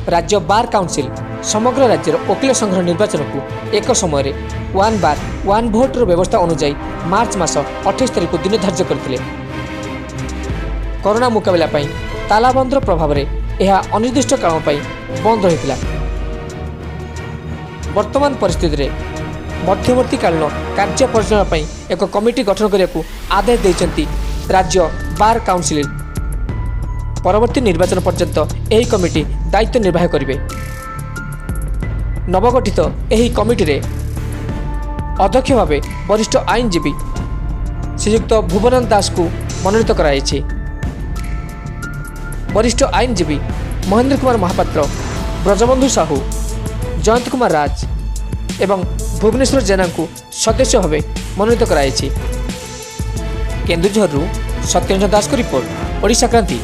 राज्य bar council समग्र राज्यर वकिल संघर निर्वाचन को एक समय 1 बार 1 भोटर व्यवस्था अनुଯାयी मार्च मास 28 तारिख को दिन धार्य करते। कोरोना मुकाबला तालाबंदर प्रभाव में यह अनिर्दिष्ट काल बंद रही। वर्तमान परिस्थिति में मध्यवर्ती कालीन कार्य परिचालन एक कमिटी गठन करने को आदेश देते राज्य बार काउंसिल। परवर्ती निर्वाचन पर्यंत यही कमिटी दायित्व निर्वाह करेंगे। नवगठित यही कमिटी रे अध्यक्ष भाव वरिष्ठ आईनजीवी श्रीयुक्त भुवनंद दास को मनोनीत कराई। वरिष्ठ आईनजीवी महेंद्र कुमार महापात्र, ब्रजबंधु साहू, जयंत कुमार राज एवं भुवनेश्वर जेना को सदस्य भाव मनोनीत कराई। केन्दुझर सत्यरंजन दास को रिपोर्ट, ओडिशा क्रांति।